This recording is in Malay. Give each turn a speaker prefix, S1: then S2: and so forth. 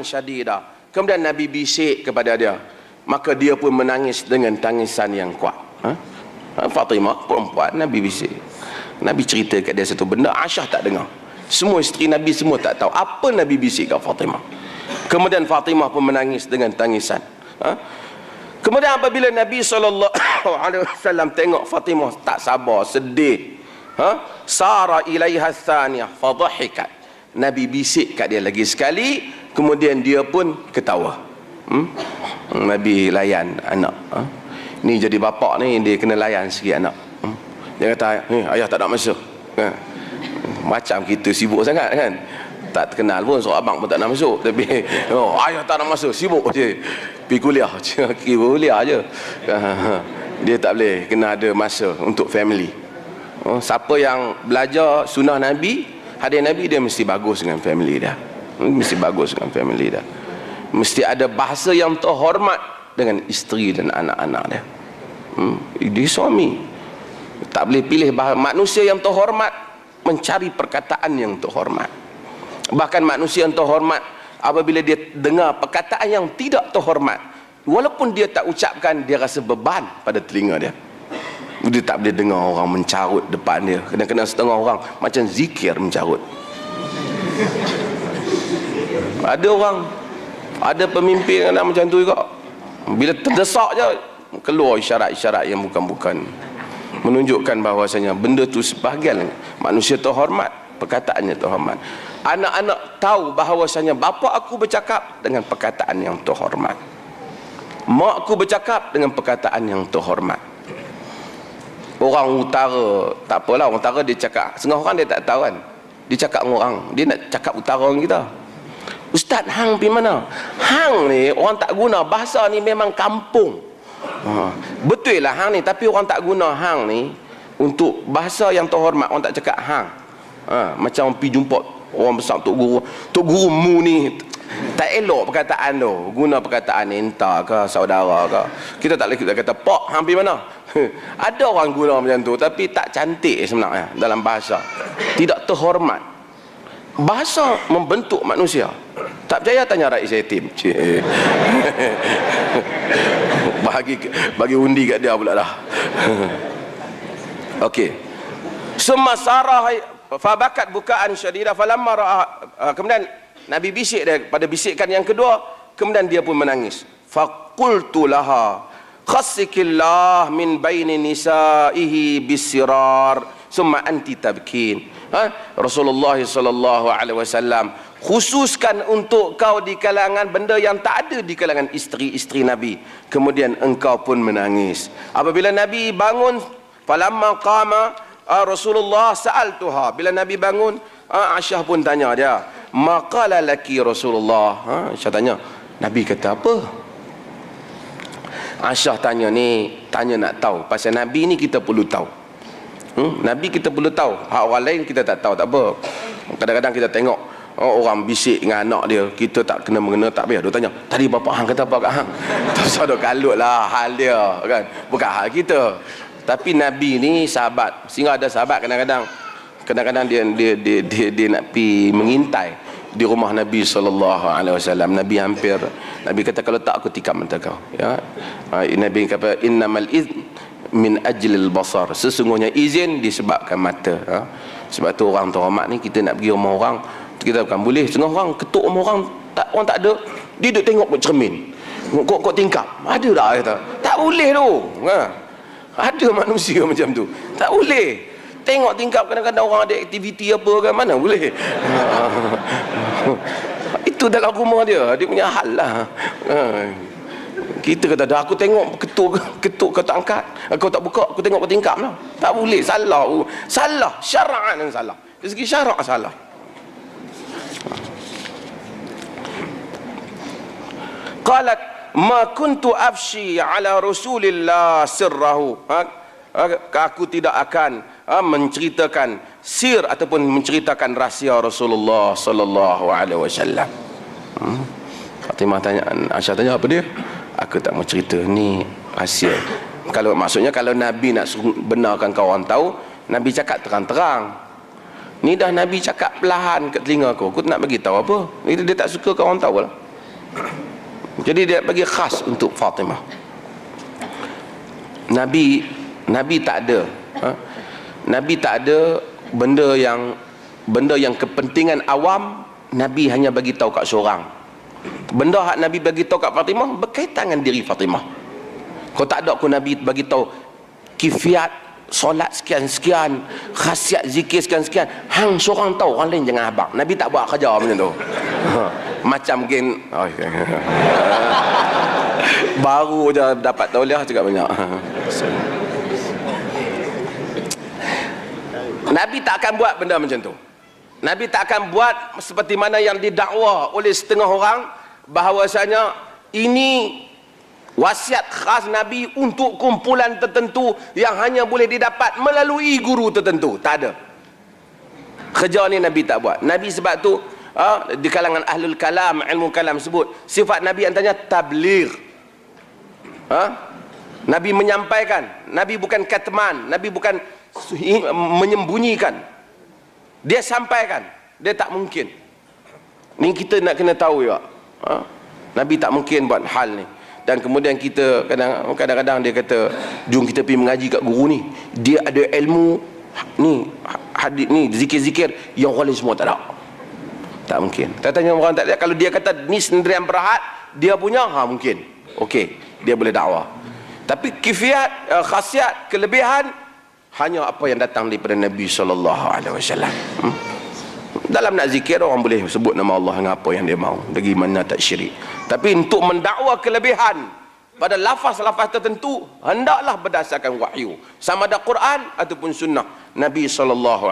S1: syadida. Kemudian Nabi bisik kepada dia, maka dia pun menangis dengan tangisan yang kuat. Fatimah perempuan, Nabi bisik, Nabi cerita kat dia satu benda, Aisyah tak dengar. Semua isteri Nabi semua tak tahu apa Nabi bisik kat Fatimah. Kemudian Fatimah pun menangis dengan tangisan. Kemudian apabila Nabi SAW tengok Fatimah tak sabar, sedih, sara ilaiha thaniyah fadhahikat. Nabi bisik kat dia lagi sekali, kemudian dia pun ketawa. Nabi layan anak. Ni jadi bapak ni, dia kena layan sikit anak. Dia kata, ayah tak nak masuk. Macam kita sibuk sangat kan, tak kenal pun, so abang pun tak nak masuk, tapi ayah tak nak masuk, sibuk je, pergi kuliah je, kuliah je. Dia tak boleh, kena ada masa untuk family. Siapa yang belajar sunnah Nabi, hadis Nabi, dia mesti bagus dengan family dia. Mesti bagus dengan family dia. Mesti ada bahasa yang terhormat dengan isteri dan anak-anak dia. Dia suami tak boleh pilih manusia yang terhormat, mencari perkataan yang terhormat. Bahkan manusia yang terhormat, apabila dia dengar perkataan yang tidak terhormat, walaupun dia tak ucapkan, dia rasa beban pada telinga dia. Dia tak boleh dengar orang mencarut depan dia. Kadang-kadang setengah orang macam zikir mencarut. Ada orang, ada pemimpin yang macam tu juga. Bila terdesak je, keluar isyarat-isyarat yang bukan-bukan, menunjukkan bahawasanya benda tu sebahagian manusia terhormat, perkataannya terhormat. Anak-anak tahu bahawasanya bapa aku bercakap dengan perkataan yang terhormat, mak aku bercakap dengan perkataan yang terhormat. Orang utara tak apalah, orang utara dia cakap, setengah orang dia tak tahu kan, dia cakap dengan orang, dia nak cakap utara orang kita. Ustaz, hang pergi mana? Hang ni orang tak guna bahasa ni, memang kampung. Betul lah hang ni, tapi orang tak guna hang ni untuk bahasa yang terhormat. Orang tak cakap hang. Macam pergi jumpa orang besar, tok guru mu ni, tak elok perkataan tu. Guna perkataan entah ke saudara ke. Kita tak boleh kita kata pak hang pergi mana. Ada orang guna macam tu, tapi tak cantik sebenarnya dalam bahasa, tidak terhormat. Bahasa membentuk manusia. Tak percaya tanya Rais Yatim. Bagi undi kat dia pula dah. Okey. Semasara fabakat bukaan syadida falamma ra'a. Kemudian Nabi bisik dia pada bisikan yang kedua, kemudian dia pun menangis. Faqultu laha khassikillah min baini nisaihi bisirar summa anti tabkin. Rasulullah sallallahu alaihi wasallam khususkan untuk kau di kalangan benda yang tak ada di kalangan isteri-isteri Nabi, kemudian engkau pun menangis. Apabila Nabi bangun, falamma qama Rasulullah sa'altuha, bila Nabi bangun, Aisyah pun tanya dia, maqala laki Rasulullah. Aisyah tanya, Nabi kata apa? Aisyah tanya ni, tanya nak tahu pasal Nabi ni, kita perlu tahu. Nabi kita perlu tahu, hak orang lain kita tak tahu, tak apa. Kadang-kadang kita tengok orang bisik dengan anak dia, kita tak kena mengena, tak payah dia tanya, tadi bapa hang kata apa kat hang? Tak usah dah kalut lah hal dia kan, bukan hal kita. Tapi Nabi ni sahabat, sehingga ada sahabat kadang-kadang dia nak pergi mengintai di rumah Nabi SAW. Nabi kata, kalau tak aku tikam mata kau, ya. Nabi kata, innamal izn min ajlil basar, sesungguhnya izin disebabkan mata. Sebab tu orang terhormat ni, kita nak pergi rumah orang, kita bukan boleh, setengah orang ketuk rumah orang tak ada, dia duduk tengok kat cermin, kok tingkap, ada tak? Kata tak boleh tu. Ada manusia macam tu, tak boleh tengok tingkap. Kadang-kadang orang ada aktiviti apa kan, mana boleh. Itu dalam rumah dia punya hal lah. Kita kata dah, aku tengok ketuk kau tak angkat, kau tak buka, aku tengok kau tingkap lah. Tak boleh, salah syara'an yang salah, dari segi syarak salah. Qalat ma kuntu afshi ala Rasulillah sirrahu. Aku tidak akan menceritakan sir ataupun menceritakan rahsia Rasulullah sallallahu alaihi wasallam. Fatimah tanya, Aisyah tanya apa dia? Aku tak mau cerita, ni rahsia. Kalau maksudnya kalau Nabi nak benarkan kau orang tahu, Nabi cakap terang-terang. Ni dah Nabi cakap perlahan kat telinga aku nak bagi tahu apa? Dia tak suka kau orang tahu lah. Jadi dia bagi khas untuk Fatimah. Nabi tak ada Nabi tak ada benda yang kepentingan awam. Nabi hanya bagi tahu kat seorang. Benda hak Nabi bagi tahu kat Fatimah berkaitan dengan diri Fatimah. Kau tak ada aku Nabi bagi tahu kifiat solat sekian-sekian, khasiat zikir sekian-sekian, hang seorang tahu, orang lain jangan habaq. Nabi tak buat kerja macam tu. Macam gen baru je dapat tauliah cakap banyak. Nabi tak akan buat benda macam tu. Nabi tak akan buat seperti mana yang didakwa oleh setengah orang bahawasanya ini wasiat khas Nabi untuk kumpulan tertentu yang hanya boleh didapat melalui guru tertentu. Tak ada. Kerja ni Nabi tak buat. Nabi sebab tu di kalangan ahlul kalam, ilmu kalam sebut sifat Nabi antaranya tabligh. Nabi menyampaikan. Nabi bukan katman. Nabi bukan menyembunyikan. Dia sampaikan. Dia tak mungkin. Ni kita nak kena tahu juga. Nabi tak mungkin buat hal ni. Dan kemudian kita kadang-kadang dia kata, jom kita pergi mengaji kat guru ni, dia ada ilmu ni, hadis ni, zikir-zikir yang orang lain semua tak ada. Tak mungkin. Tak tanya orang tak ada. Kalau dia kata ni sendirian berhad, dia punya, mungkin. Okey, dia boleh dakwah. Tapi kifiat, khasiat, kelebihan hanya apa yang datang daripada Nabi SAW. Dalam nak zikir orang boleh sebut nama Allah dengan apa yang dia mahu, dari mana tak syirik. Tapi untuk mendakwa kelebihan pada lafaz-lafaz tertentu, hendaklah berdasarkan wahyu, sama ada Quran ataupun sunnah Nabi SAW.